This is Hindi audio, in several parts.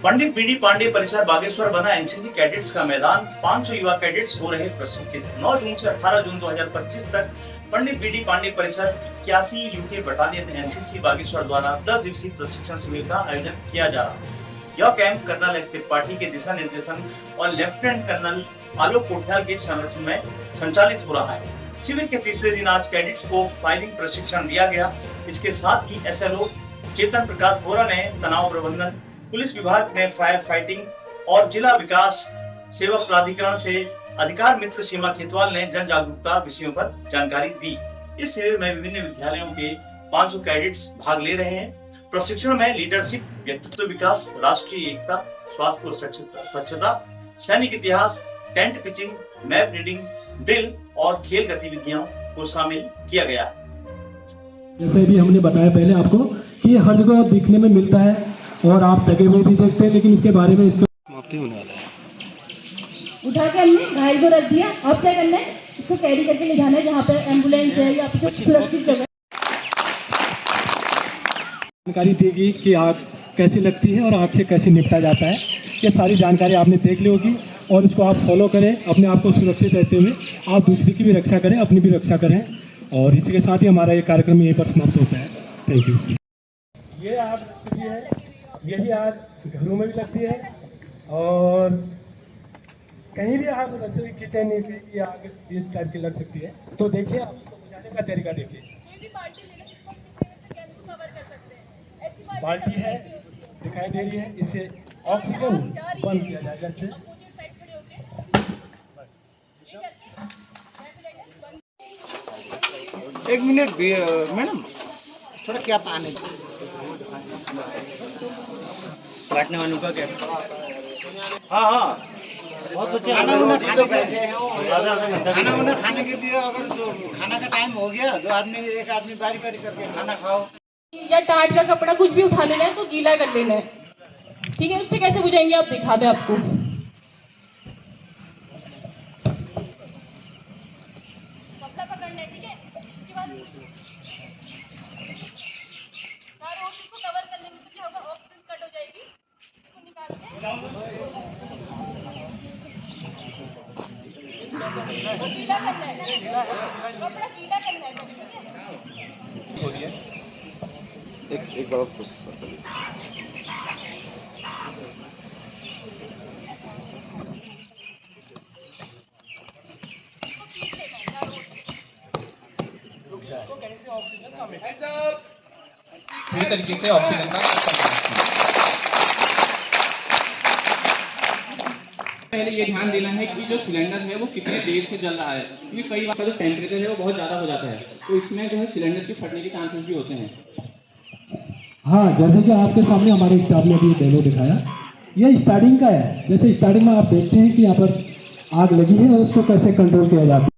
पंडित बीडी पांडे परिसर बागेश्वर बना एनसीसी कैडेट्स का मैदान। 500 युवा कैडेट्स हो रहे प्रशिक्षित। 9 जून से 18 जून 2025 तक पंडित बीडी पांडे परिसर 81 यूके बटालियन एनसीसी बागेश्वर द्वारा 10 दिवसीय प्रशिक्षण शिविर का आयोजन किया जा रहा है। यह कैंप कर्नल एस त्रिपाठी के दिशा निर्देशन और लेफ्टिनेंट कर्नल आलोक कोठियाल के संरक्षण में संचालित हो रहा है। शिविर के तीसरे दिन आज कैडेट्स को फायरिंग प्रशिक्षण दिया गया। इसके साथ ही एसएलओ चेतन प्रकाश बोरा ने तनाव प्रबंधन, पुलिस विभाग ने फायर फाइटिंग और जिला विकास सेवक प्राधिकरण से अधिकार मित्र सीमा खेतवाल ने जन जागरूकता विषयों पर जानकारी दी। इस शिविर में विभिन्न विद्यालयों के 500 कैडेट्स भाग ले रहे हैं। प्रशिक्षण में लीडरशिप, व्यक्तित्व विकास, राष्ट्रीय एकता, स्वास्थ्य और स्वच्छता, सैनिक इतिहास, tent pitching, map reading, drill और खेल गतिविधियों को शामिल किया गया। जैसे भी हमने बताया पहले आपको कि हर जगह दिखने में मिलता है और आप टके हुए भी देखते हैं, लेकिन इसके बारे में इसका समाप्ति होने वाला है। उठा के हमने घायल को रख दिया। अब क्या करना है, इसको कैरी करके ले जाना है जहाँ पे एम्बुलेंस है या फिर सुरक्षित जगह। जानकारी देगी कि आग कैसी लगती है और आग से कैसे निपटा जाता है। ये सारी जानकारी आपने देख ली होगी और इसको आप फॉलो करें। अपने आप को सुरक्षित रहते हुए आप दूसरी की भी रक्षा करें, अपनी भी रक्षा करें। और इसी के साथ ही हमारा ये कार्यक्रम यहीं पर समाप्त होता है। Thank you. ये आग लगती है, यही आग घरों में भी लगती है और कहीं भी आग रसोई किचन में भी आग इस टाइप की लग सकती है। तो देखिए, आप इसको बुझाने का तरीका देखिए। बाल्टी है, दिखाई दे रही है, इससे ऑक्सीजन बंद किया जाएगा। इससे एक मिनट मैडम, थोड़ा क्या पानी काटने वालों का क्या? हाँ, बहुत बच्चे खाना उना खाने के लिए अगर जो खाना का टाइम हो गया, दो आदमी एक आदमी बारी बारी करके खाना खाओ। या टाट का कपड़ा कुछ भी उठा लेना है तो गीला कर लेना है, ठीक है। उससे कैसे बुझाएंगे आप, दिखा दे आपको। कपड़ा पकड़ना है, ठीक है। उसके बाद इसको कवर करने में क्या होगा, ऑक्सीजन कट हो जाएगी। इसको निकाल के गीला करना है, कपड़ा गीला करना है, ठीक है। एक बड़ा प्रोसेस पूरी तरीके से ऑक्सीजन का पहले ये ध्यान देना है कि जो सिलेंडर है वो कितनी देर से जल रहा है, क्योंकि कई बार जो टेम्परेचर है वो बहुत ज़्यादा हो जाता है, तो इसमें जो है सिलेंडर के फटने के चांसेस भी होते हैं। हाँ, जैसे कि आपके सामने हमारे स्टाफ ने अभी डेमो दिखाया, ये स्टार्टिंग का है। जैसे स्टार्टिंग में आप देखते हैं कि यहाँ पर आग लगी है और उसको कैसे कंट्रोल किया जाता है।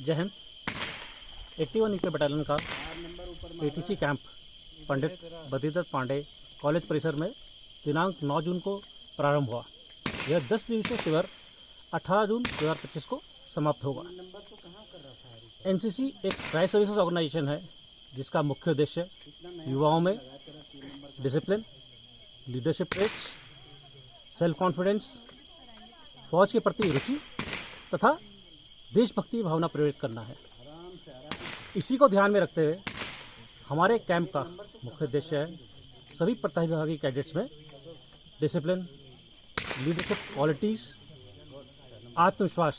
जय हिंद। 81 यूके बटालियन का एटीसी कैंप पंडित बद्रीदत्त पांडे कॉलेज परिसर में दिनांक 9 जून को प्रारंभ हुआ। यह 10 दिवसीय शिविर 18 जून 2025 को समाप्त होगा। एनसीसी एक ट्राई सर्विसेज ऑर्गेनाइजेशन है जिसका मुख्य उद्देश्य युवाओं में discipline, leadership traits, self confidence, फौज के प्रति रुचि तथा देशभक्ति भावना प्रेरित करना है। इसी को ध्यान में रखते हुए हमारे कैंप का मुख्य उद्देश्य है सभी प्रतिभागी कैडेट्स में डिसिप्लिन, लीडरशिप क्वालिटीज़, आत्मविश्वास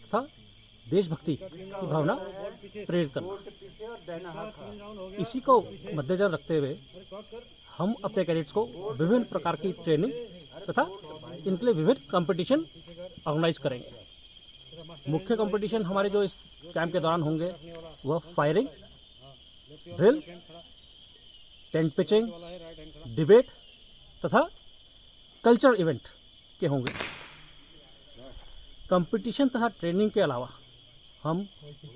तथा देशभक्ति की भावना प्रेरित करना। इसी को मद्देनजर रखते हुए हम अपने कैडेट्स को विभिन्न प्रकार की ट्रेनिंग तथा इनके लिए विभिन्न कंपटीशन ऑर्गेनाइज करेंगे। मुख्य कंपटीशन हमारे जो इस कैंप के दौरान होंगे वह firing, drill, tent pitching, debate तथा कल्चरल इवेंट के होंगे। कंपटीशन तथा ट्रेनिंग के अलावा हम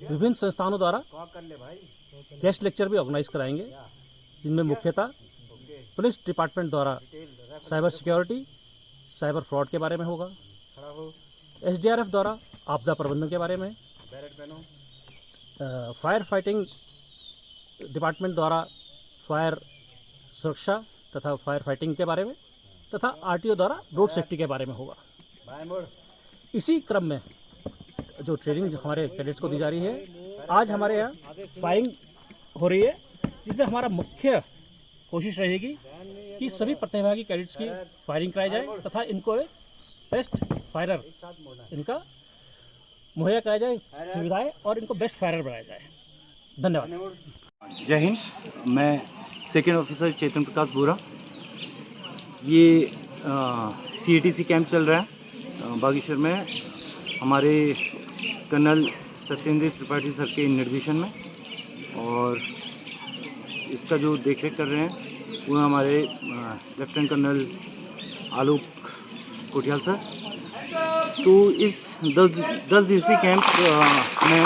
विभिन्न संस्थानों द्वारा गेस्ट लेक्चर भी ऑर्गेनाइज कराएंगे, जिनमें मुख्यतः पुलिस डिपार्टमेंट द्वारा साइबर सिक्योरिटी, साइबर फ्रॉड के बारे में होगा, एसडीआरएफ द्वारा आपदा प्रबंधन के बारे में, फायर फाइटिंग डिपार्टमेंट द्वारा फायर सुरक्षा तथा फायर फाइटिंग के बारे में तथा आरटीओ द्वारा रोड सेफ्टी के बारे में होगा। इसी क्रम में जो ट्रेनिंग हमारे कैडेट्स को दी जा रही है, आज हमारे यहाँ फायरिंग हो रही है, जिसमें हमारा मुख्य कोशिश रहेगी कि सभी प्रतिभागी कैडेट्स की फायरिंग कराई जाए तथा इनको एक बेस्ट फायरर इनका मुहैया कराया जाए सुविधाएं और इनको बेस्ट फायरर बनाया जाए। धन्यवाद। जय हिंद। मैं सेकेंड ऑफिसर चेतन प्रकाश बोरा। ये CATC कैंप चल रहा है बागेश्वर में, हमारे कर्नल सत्येंद्र त्रिपाठी सर के निर्देशन में, और इसका जो देखरेख कर रहे हैं वो हमारे लेफ्टिनेंट कर्नल आलोक कोटियाल सर। तो इस 10 दिवसीय कैंप में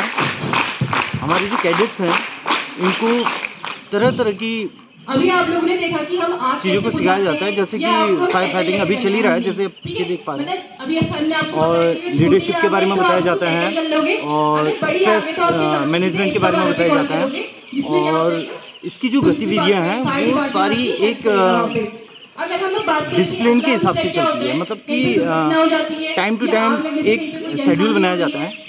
हमारे जो कैडेट्स हैं इनको तरह तरह की अभी आप लोगों ने देखा कि हम चीज़ों को सिखाया जाता है, जैसे कि फायर फाइटिंग अभी चल ही रहा है, जैसे पीछे देख पा रहे हैं, और लीडरशिप के बारे में बताया जाता है, और स्ट्रेस मैनेजमेंट के बारे में बताया जाता है, और इसकी जो गतिविधियां हैं वो सारी एक डिसिप्लिन के हिसाब से चलती है। मतलब कि टाइम टू टाइम एक शेड्यूल बनाया जाता है।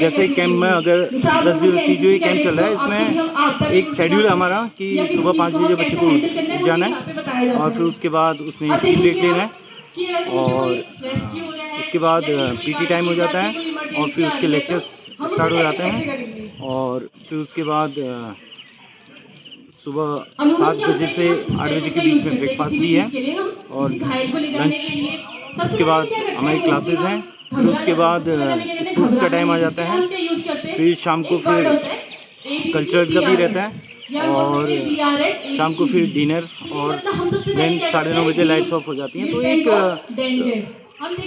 जैसे कैंप में अगर 10 दिवसीय जो ये कैंप चल रहा है, इसमें एक शेड्यूल है हमारा कि सुबह 5 बजे बच्चे को उठ जाना है, और फिर उसके बाद उसने टी ब्रेक लेना है, और उसके बाद PT टाइम हो जाता है, और फिर उसके लेक्चर्स स्टार्ट हो जाते हैं, और फिर उसके बाद सुबह 7 बजे से 8 बजे के बीच में ब्रेकफास्ट भी है, और लंच, उसके बाद हमारी क्लासेस हैं, फिर उसके बाद स्पोर्ट्स का टाइम आ जाता है, फिर शाम को फिर कल्चरल का भी रहता है, और शाम को फिर डिनर, और देन 9:30 बजे लाइट्स ऑफ हो जाती हैं। तो एक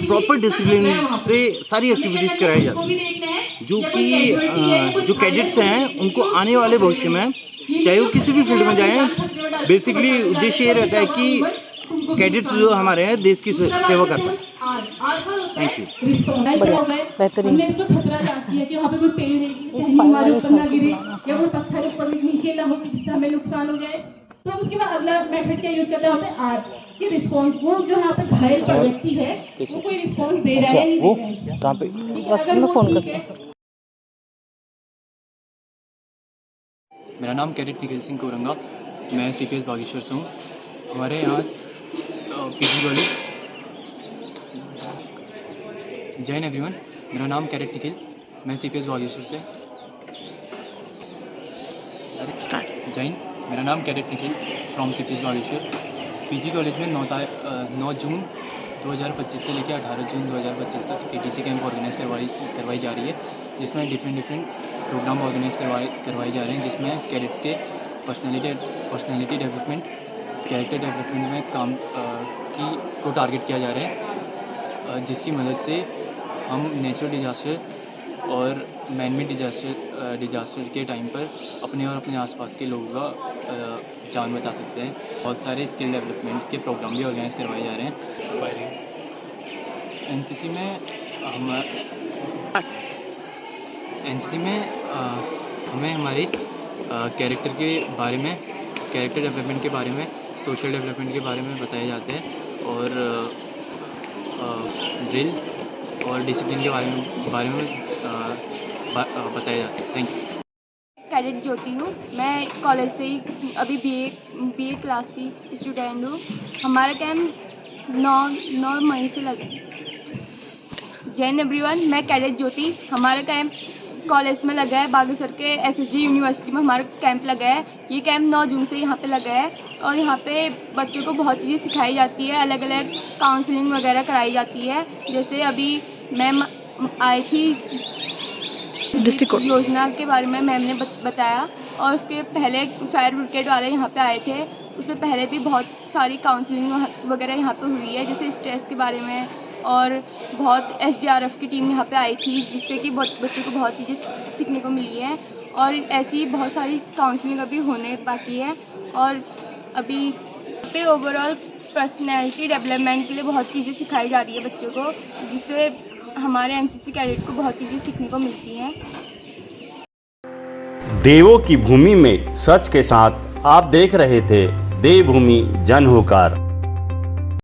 प्रॉपर डिसिप्लिन से सारी एक्टिविटीज़ कराई जाती हैं, जो कि जो कैडेट्स हैं उनको आने वाले भविष्य में, चाहे वो किसी भी फील्ड में जाएं, बेसिकली उद्देश्य ये रहता है कि कैडेट्स जो हमारे हैं देश की सेवा करते हैं। Thank you. बेहतरीन। हमने इसको खतरा जांच किया कि वहाँ पे कोई पेड़ है कि कहीं हमारे ऊपर ना गिरे या कोई पत्थर ऊपर नीचे ना हो कि जिससे हमें नुकसान हो जाए। तो हम उसके बाद अगला मेथड क्या यूज करते हैं, हमें आर की रिस्पॉन्स, वो जो यहाँ पे घायल व्यक्ति है वो कोई रिस्पॉन्स दे रहा है नहीं दे रहा है, अगर वो ठीक है। मेरा नाम कैडेट निखिल सिंह कोरंगा, मैं CPS बागेश्वर से हूँ। हमारे यहाँ PG कॉलेज। जय हिंद एवरीवन, मेरा नाम कैडेट निखिल, मैं CPS बागेश्वर से। जय हिंद, मेरा नाम cadet Nikhil from CPS Bageshwar. PG college में 9 जून 2025 से लेकर 18 जून 2025 तक ATC कैंप ऑर्गेनाइज करवाई जा रही है, जिसमें डिफरेंट प्रोग्राम ऑर्गेनाइज करवाए जा रहे हैं, जिसमें कैडेट के पर्सनैलिटी डेवलपमेंट, कैरेक्टर डेवलपमेंट में काम को टारगेट किया जा रहा है, जिसकी मदद से हम नेचुरल डिजास्टर और मैनमेड डिजास्टर के टाइम पर अपने और अपने आसपास के लोगों का जान बचा सकते हैं। बहुत सारे स्किल डेवलपमेंट के प्रोग्राम भी ऑर्गेनाइज करवाए जा रहे हैं। NCC में हमें हमारे कैरेक्टर के बारे में, कैरेक्टर डेवलपमेंट के बारे में, सोशल डेवलपमेंट के बारे में बताए जाते हैं, और ड्रिल और डिसिप्लिन के बारे में बताया जाता है। Thank you. कैडेट ज्योति हूँ, मैं कॉलेज से ही अभी BA क्लास की स्टूडेंट हूँ। हमारा कैंप 9 मई से लगा। जय हिंद एवरीवन, मैं कैडेट ज्योति। हमारा कैंप कॉलेज में लगा है, बागेश्वर के SSG यूनिवर्सिटी में हमारा कैंप लगा है। ये कैंप 9 जून से यहाँ पे लगा है, और यहाँ पे बच्चों को बहुत चीज़ें सिखाई जाती है, अलग अलग काउंसलिंग वगैरह कराई जाती है। जैसे अभी मैम आई थी, डिस्ट्रिक्ट योजना के बारे में मैम ने बताया, और उसके पहले फायर ब्रिगेड वाले यहाँ पे आए थे, उससे पहले भी बहुत सारी काउंसलिंग वगैरह यहाँ पे हुई है, जैसे स्ट्रेस के बारे में, और बहुत SDRF की टीम यहाँ पे आई थी, जिससे कि बच्चों को बहुत चीज़ें सीखने को मिली है, और ऐसी बहुत सारी काउंसलिंग अभी होने बाकी है। और अभी पे ओवरऑल पर्सनैलिटी डेवलपमेंट के लिए बहुत चीज़ें सिखाई जा रही है बच्चों को, जिससे हमारे NCC कैडेट को बहुत चीज़ें सीखने को मिलती हैं। देवों की भूमि में सच के साथ आप देख रहे थे देवभूमि जन होकार।